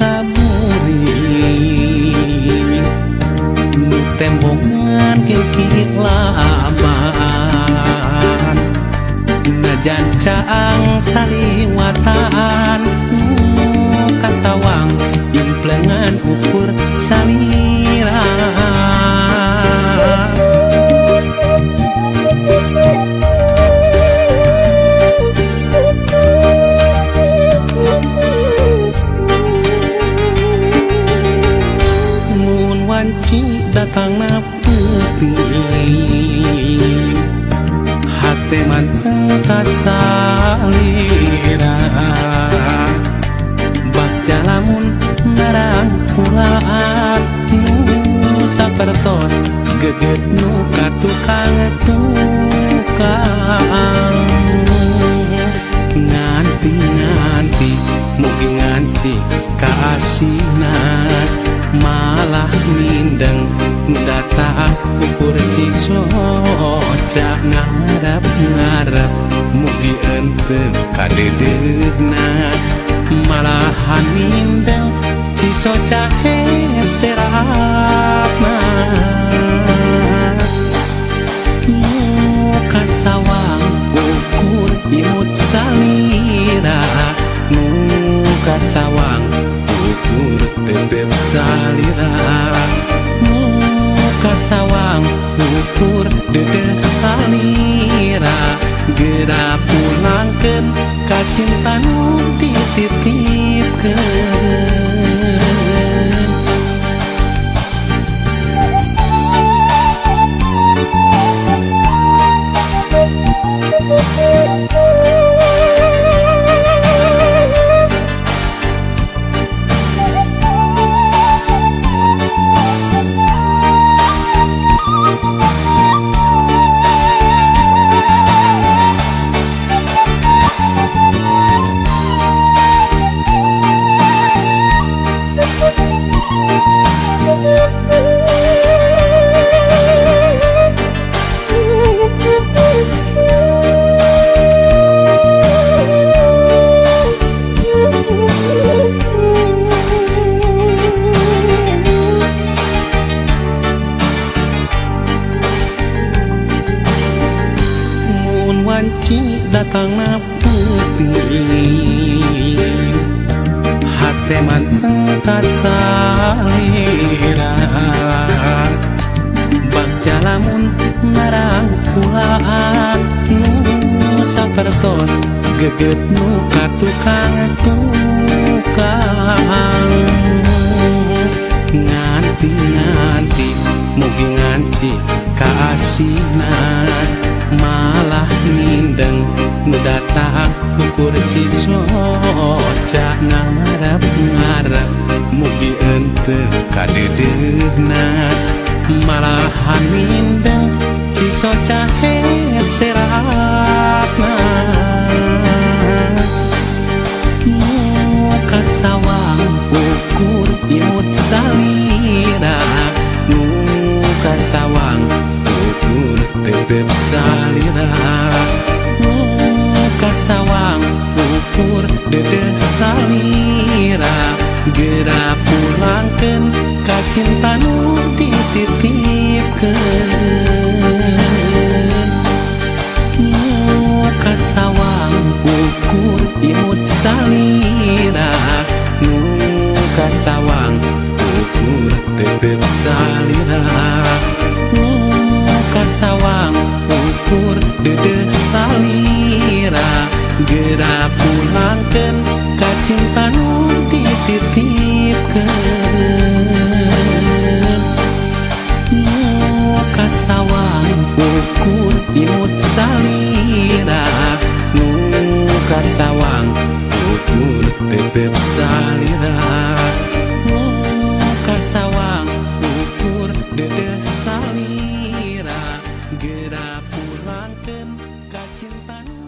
kaburi nu tembongan kikik laban najan caang saliwatan nu kasawang implengan ukur salira datang na putih hati mantengkat salira bak jalamun narang pulaan nu sapertos geget nu katukang nganti mugi nganti kaasina malah mindeng data ukur cisoca ngarep mugi enteu kadedegna malahan mindeng cisoca heserapna muka sawang ukur imut salira muka sawang ukur tetep salira muka sawang ukur dedeh salira gera pulangkeun ka cinta nu dititipkeun datang na putih hati mantengkat salira bak jalamun narang pulaan nu sapertos geget nu katukang nganti mugi nganti kaasina malah mindeng data ukur cisoca ngarep mugi enteu kadedegna malahan mindeng cisoca heserapna muka sawang ukur imut salira muka sawang ukur tetep salira muka sawang ukur dedeh salira gera pulangkeun ka cinta nu dititipkeun muka sawang ukur imut salira muka sawang ukur tetep salira muka sawang ukur dedeh salira gera pulangkeun ka cinta nu dititipkeun muka sawang ukur imut salira muka sawang ukur tetep salira muka sawang ukur dedeh salira gera pulangkeun ka cinta nu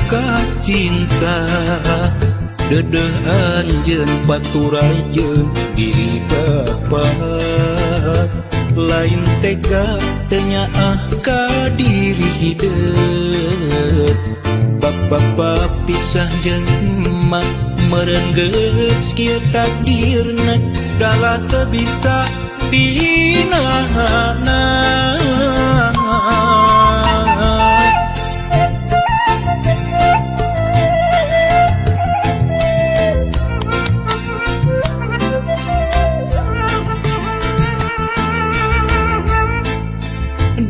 ka cinta dedeh anjeun baturajeun diri bapa lain tega tenyaah ka diri hideut bapa pisah jeung emak meureun geus kieu takdirna dala teu bisa dinahanna.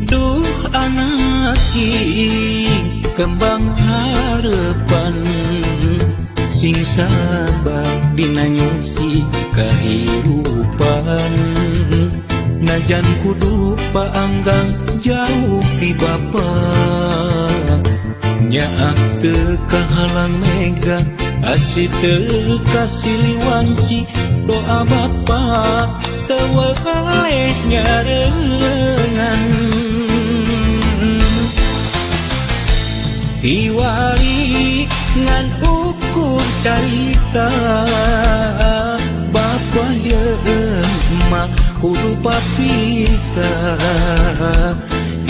Duh anak king kembang harapan sing sabar dina nyusi kahirupan najan kudu paanggang jauh ti bapa nyaak teu kahalang mega asih teu kasiliwanci doa bapa teu weleh nyareungan iwali ngan ukur carita bapa jeung emak kudu papisah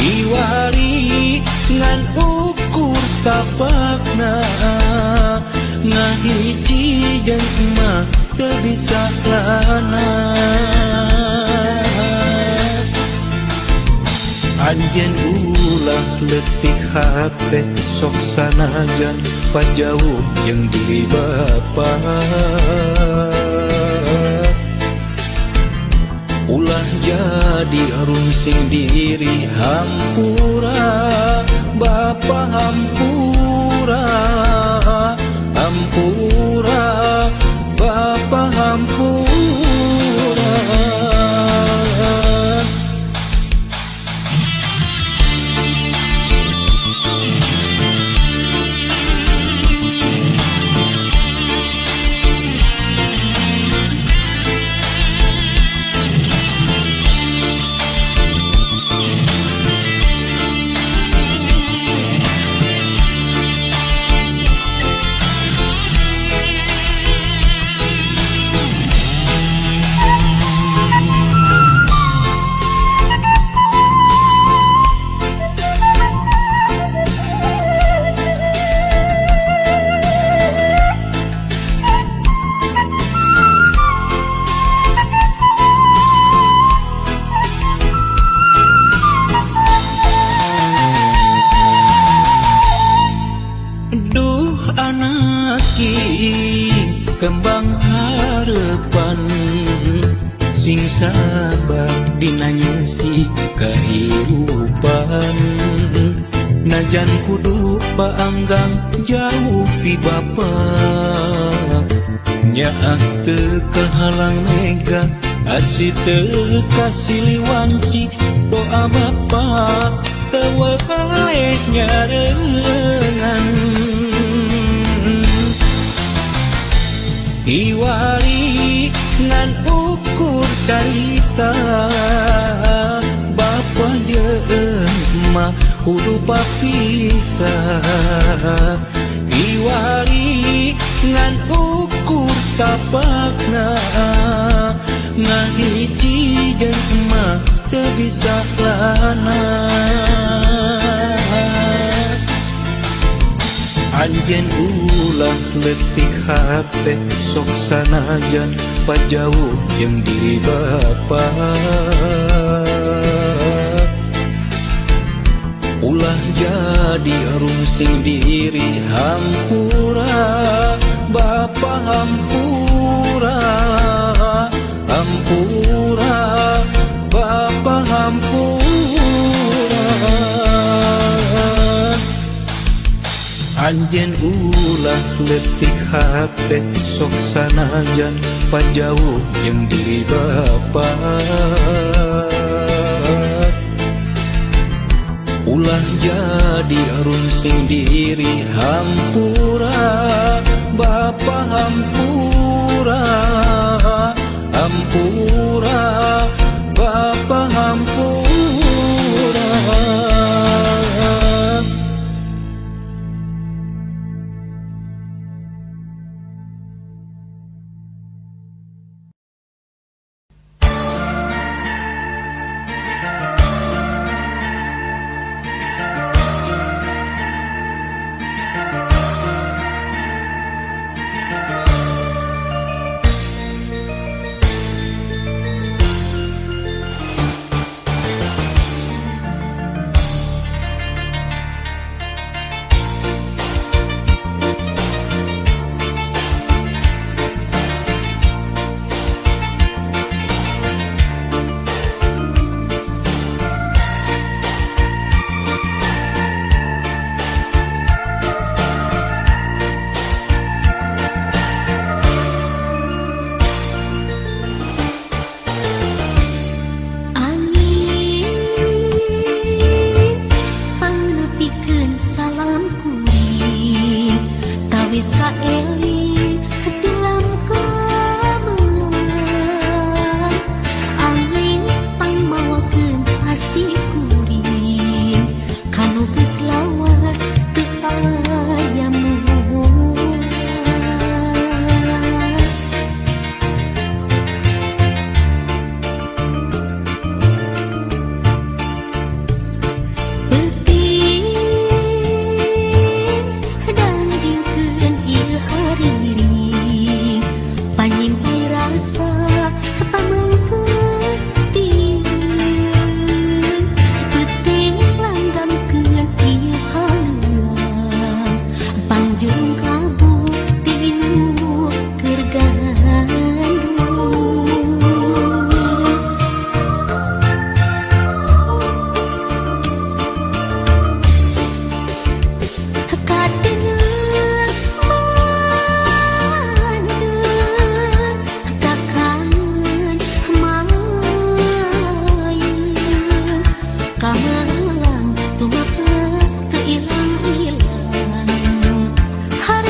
iwali ngan ukur tapakna ngahiji jeung emak teu bisa lana anjeun ulah leutik hate sok sanajan pajauh jeung diri bapa ulah jadi runsing diri hampura bapa hampura hampura bapa hampura. Kembang harapan sing sabar dina nyusi kahirupan najan kudu paanggang jauh ti bapa nyaak teu kahalang mega asih teu kasiliwanci doa bapa teu weleh nyareungan iwali ngan ukur carita bapa jeung emak kudu papisah iwali ngan ukur tapakna ngahiji jeung emak teu bisa lana anjeun ulah leutik hate sok sanajan pajauh jeung diri bapa ulah jadi runsing diri hampura bapa hampura hampura bapa hampura anjeun ulah leutik hate sok sanajan pajauh jeung diri bapa ulah jadi runsing diri hampura bapa hampura hampura bapa hampura. Awis ka eling tilam kameungan angin pangmawakeun hasi kuring kanu geus lawas teu aya mulan. Peuting dangdingkeun ieu hariring panyimpai rasa pamengpeuting peuting langgamkeun ieu haluang pangjung kabu tinu keur gandung. Kadengeun mandeur kakangen mayun kamelang tumapeuk teu ilang-ilang hari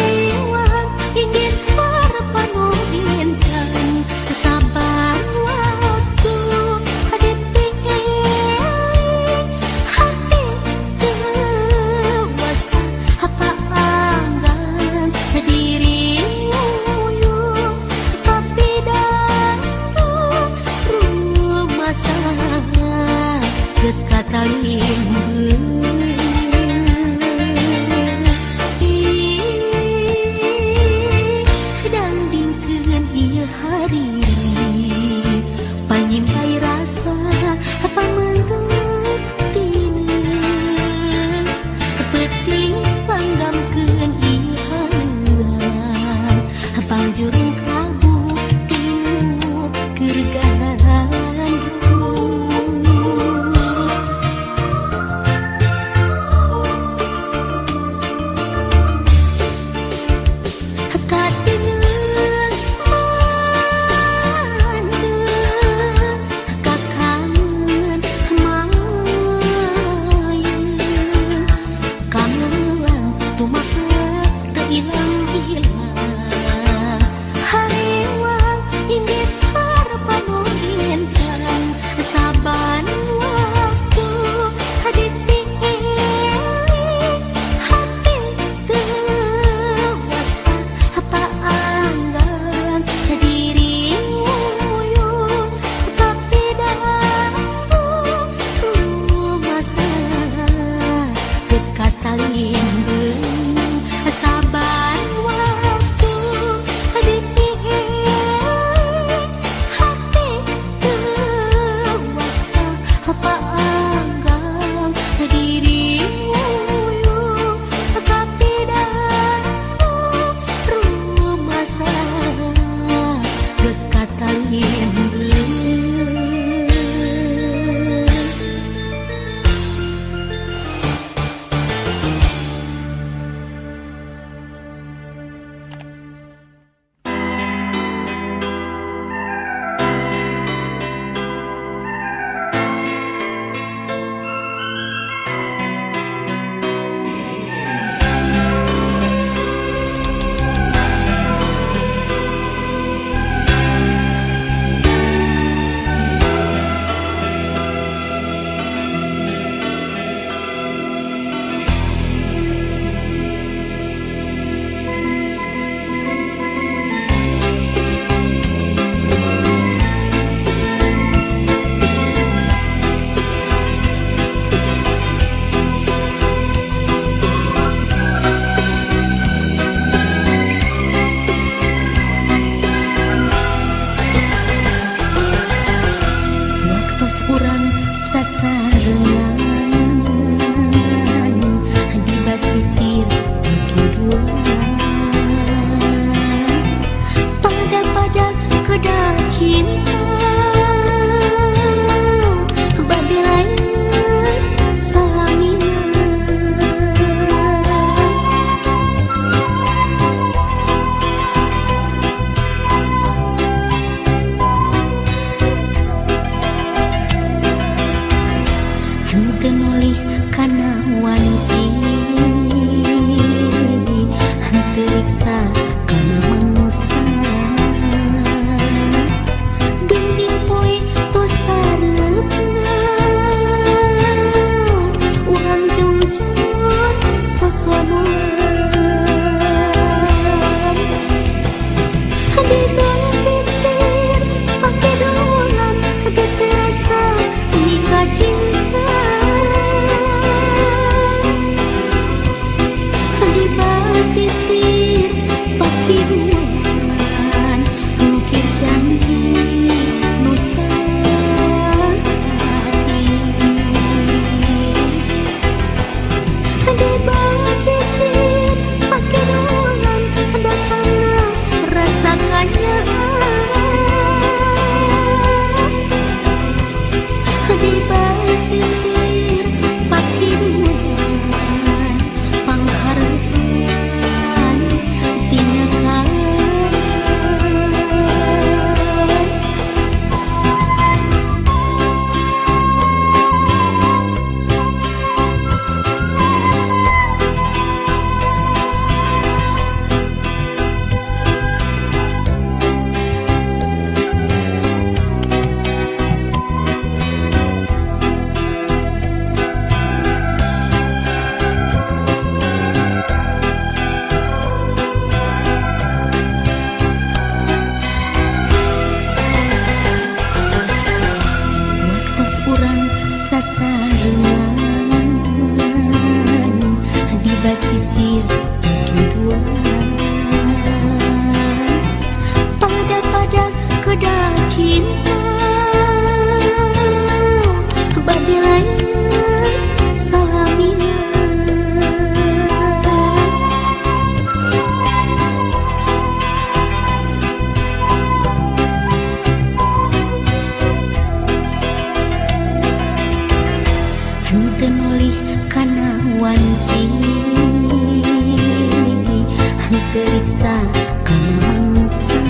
teriksa karena mangsa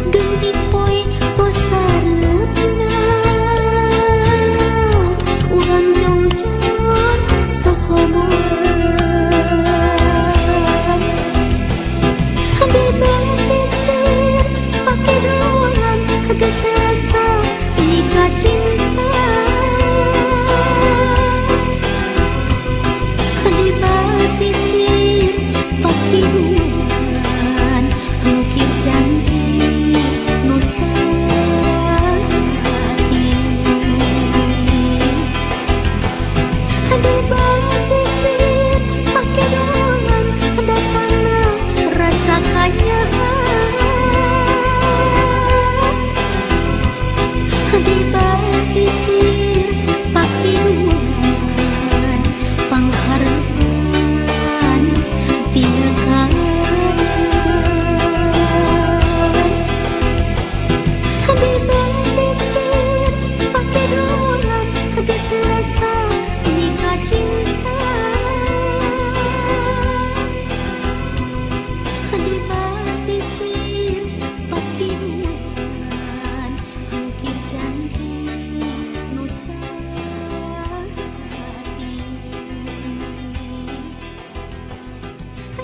Gendi poe tosarepna Urang jongjon sosomoan Bebas sisir pakai dolan Getasa nikah cinta Bebas sisir pakai dolan Lukir janji nusa hati Bebas sisir pakai dolan Datangna rasa kanyaan Bebas sisir pakai ruangan Pangharapan tinggalkan Bebas sisir pakai dolan Getasa nikah cinta Bebas sisir pakai ruangan Lukir janji nusa hati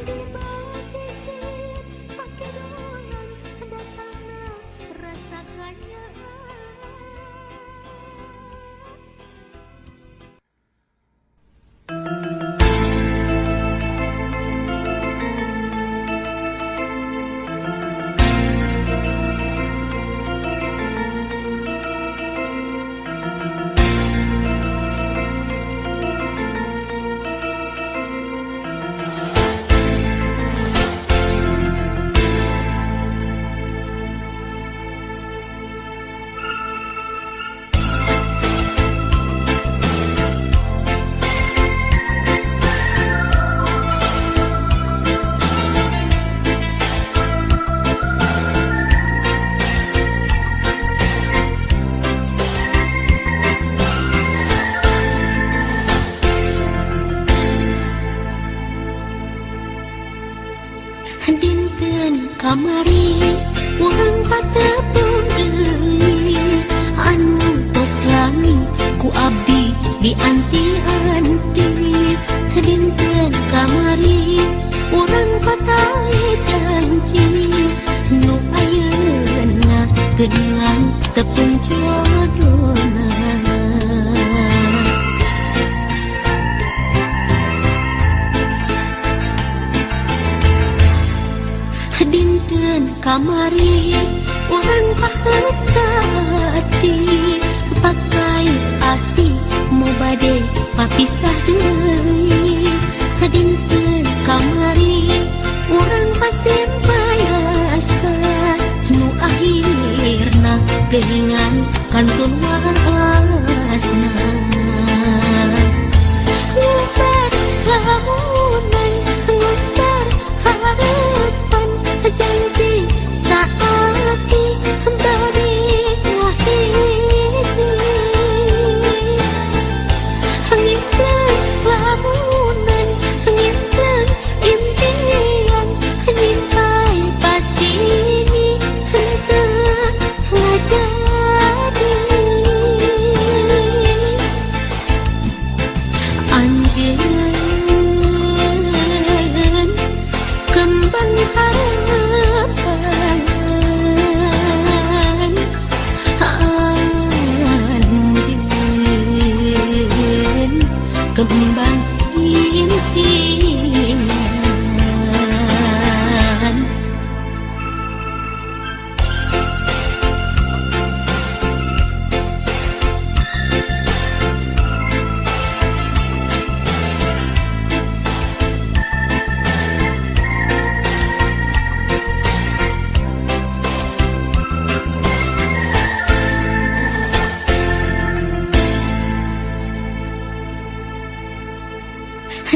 Bebas sisir pakai dolan Datangna rasa kanyaan Dinten kamari urang patepung deui anu tos lami ku abdi dianti-anti dinten kamari urang patali janji nu ayeuna geuningan tepung jodohna Dinten kamari orang pahet saati pakai asi mau bade papisah deui Dinten kamari orang pasien payasa nu akhirna geuningan kantun waasna Ngubar lamunan ngubar harapan janji saati bari ngahiji Ngimpleng lamunan ngimpleng impian nyimpai pasini henteu ngajadi Anjeun kembang harapan Anjeun kembang impian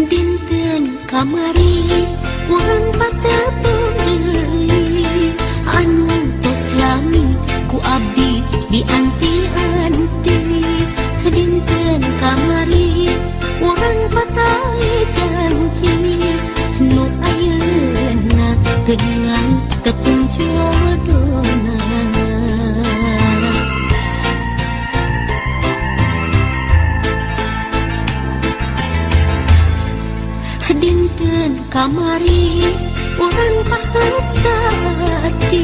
Dinten kamari urang patepung deui anu tos lami ku abdi dianti-anti Dinten kamari urang patali janji geningan tepung jodohna. Dinten kamari orang pahat sati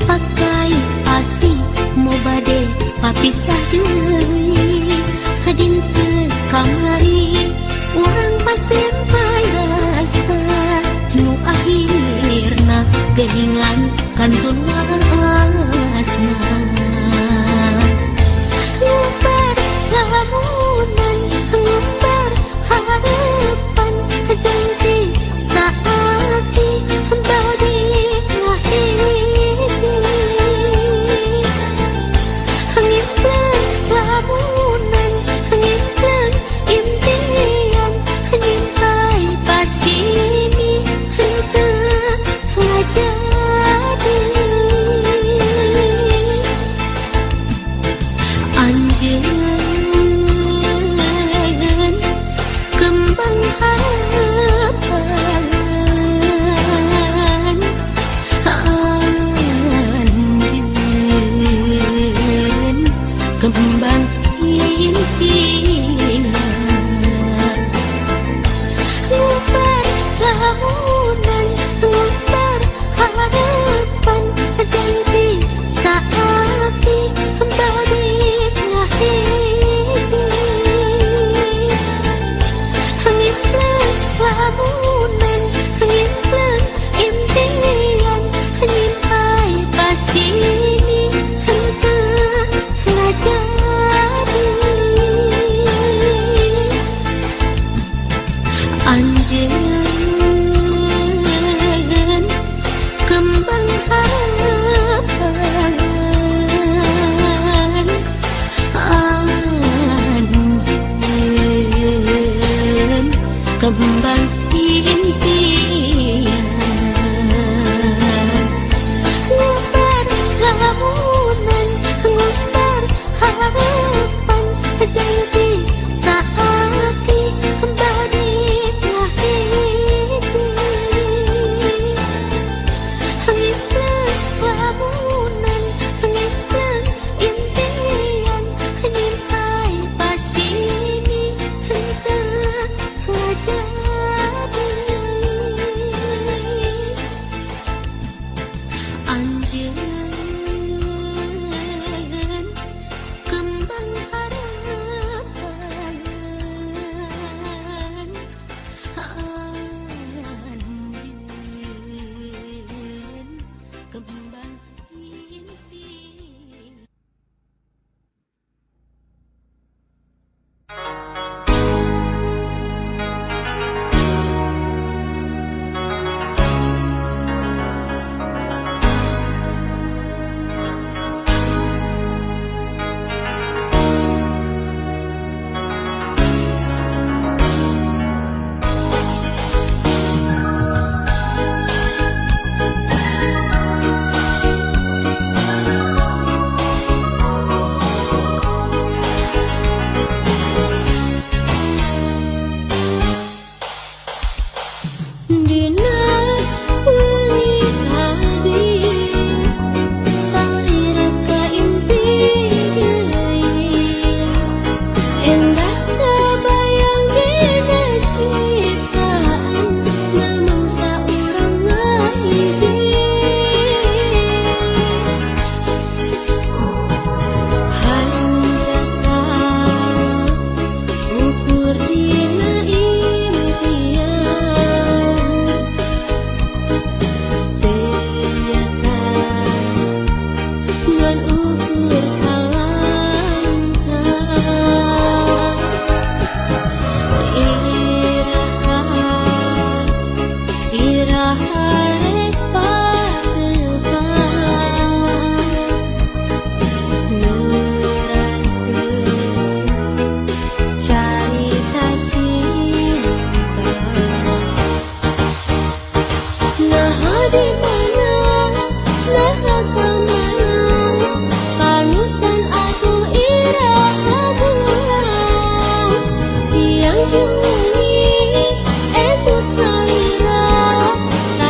pakai asi mau bade papisah deui. Dinten kamari orang pasien payasa nu akhirna geningan kantun wasna. Ngumbar lamunan ngumbar harapan janji saati badi ngahiji. Ngimpen lamunan ngimpen impian nyimpai pasini henteu ngajadi. Anjeun kembang harapan, anjeun kembang impian. Ngumbar lamunan ngumbar harapan janji saati badi ngahiji. Ngimpen lamunan ngimpen impian nyimpai pasini henteu ngajadi. Anjeun kembang harapan, anjeun kembang impian. Ngumbar lamunan ngumbar harapan janji saati badi ngahiji. Ngimpen lamunan ngimpen impian nyimpai pasini henteu ngajadi. Anjeun kembang harapan, anjeun kembang impian.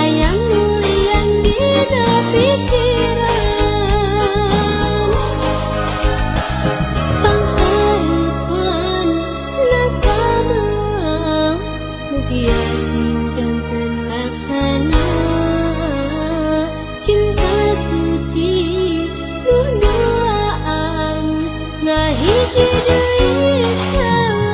Yang sing janten laksana cinta suci nu duaan ngahiji deui salamina.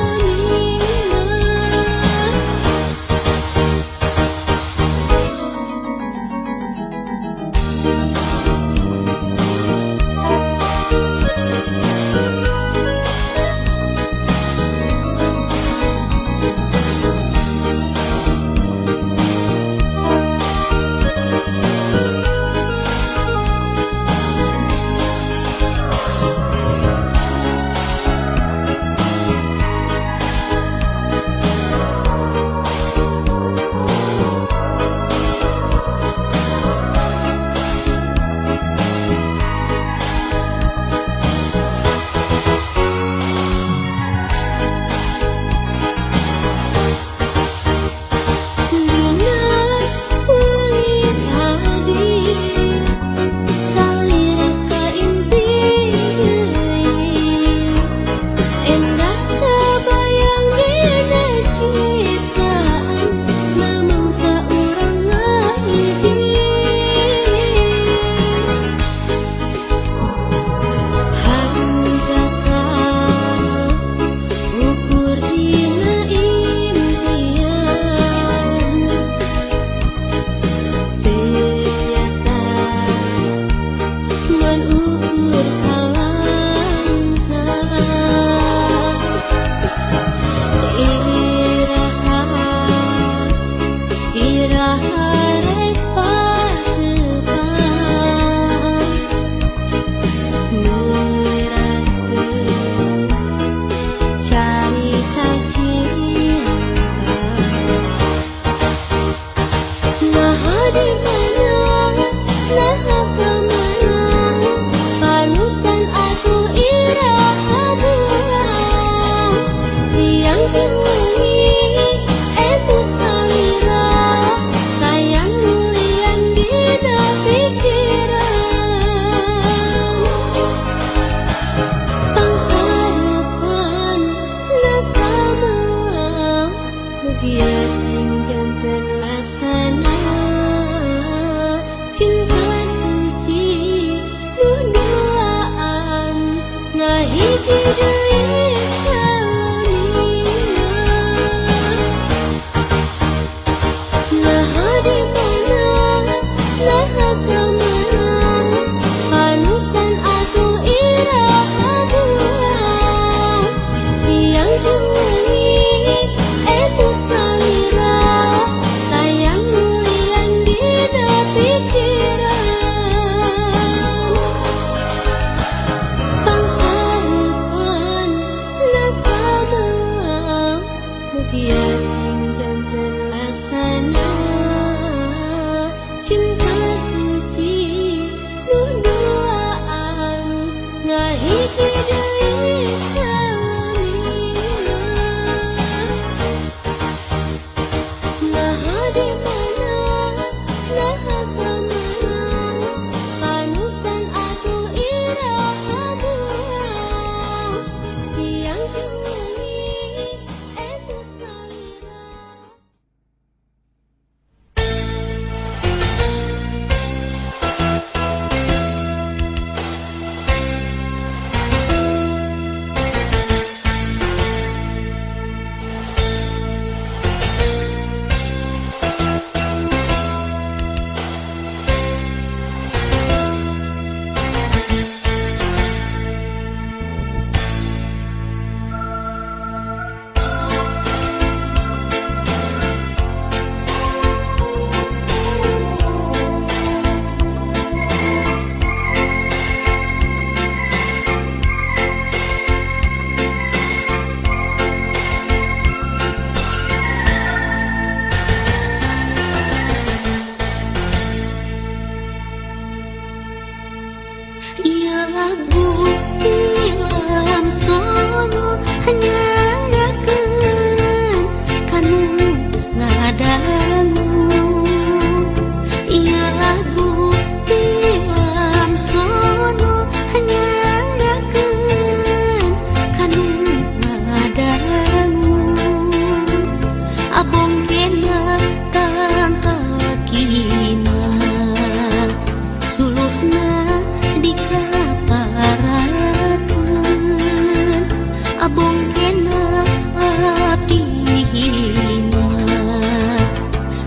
Abong kena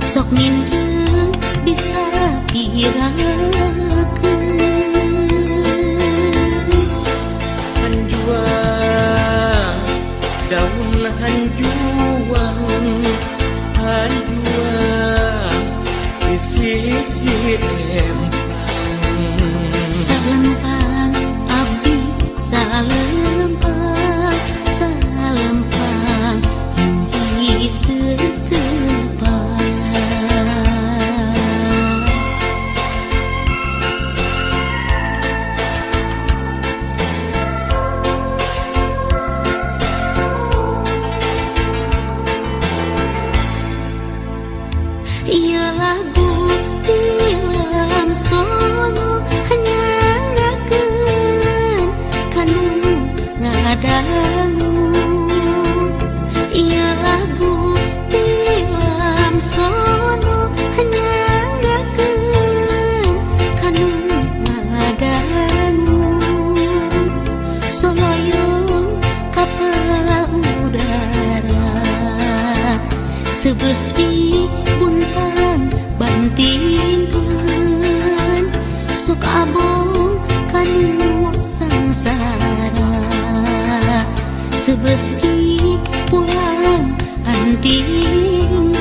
sok mindeng bisa pirakeun. Hanjuang daun hanjuang hanjuang di sisi empang Salempang abdi salempang salempang hinggis tetepang. Ia lagu tilam sono hanya ngakeun kanu ngadangu. Ia lagu tilam sono hanya ngakeun kanu ngadangu. Soloyong kapal udara sebelah di buntang bantingkeun sok abong kanu sangsara sebelah di pulang antingkeun.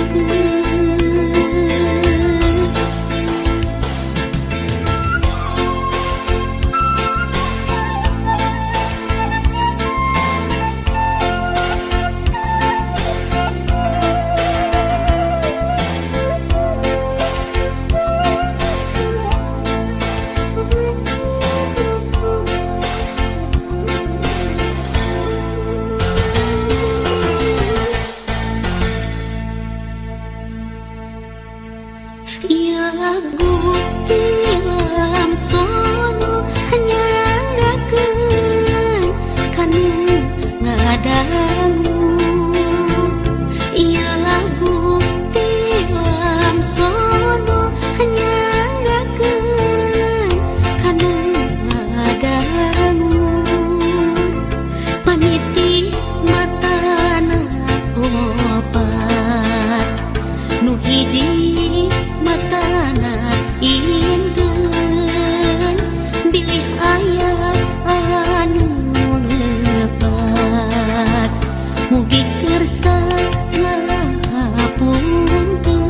Ia lagu tilam sono hanya ngakeun kanu ngadangu. Ia lagu tilam sono hanya ngakeun kanu ngadangu. Paniti matana opat nu hiji matana indeun bilih aya anu lepat mugi kersa ngapunten.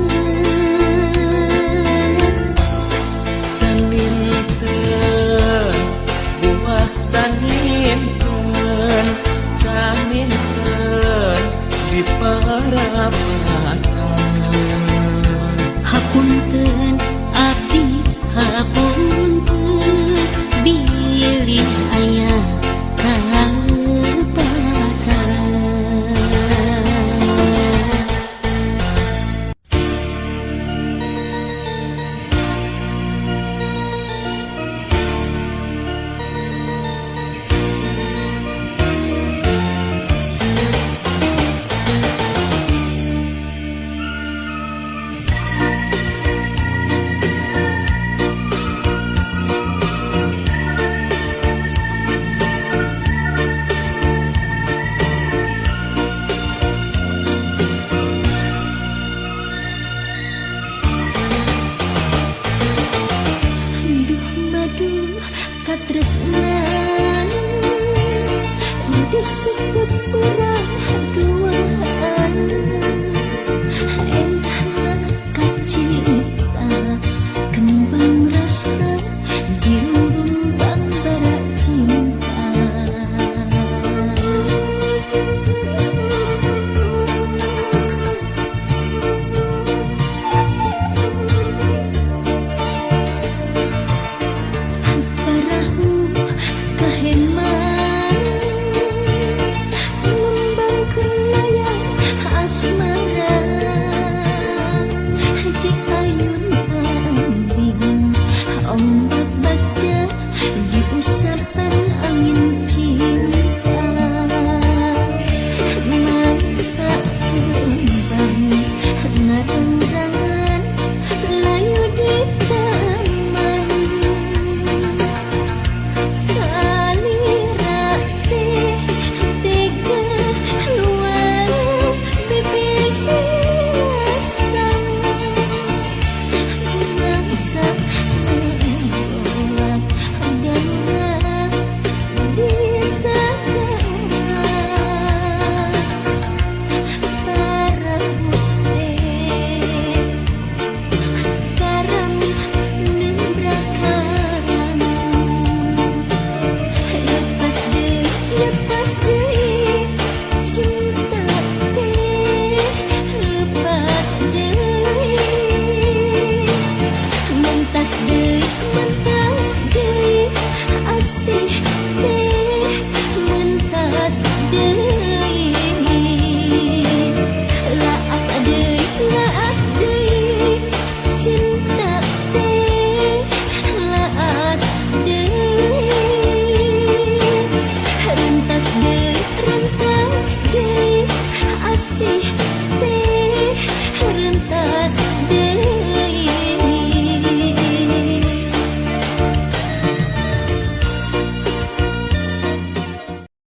saninten buah saninten saninten di parapatan Hapunten abdi hapunten bilih aya kalepatan. Katresnan untuk sesuatu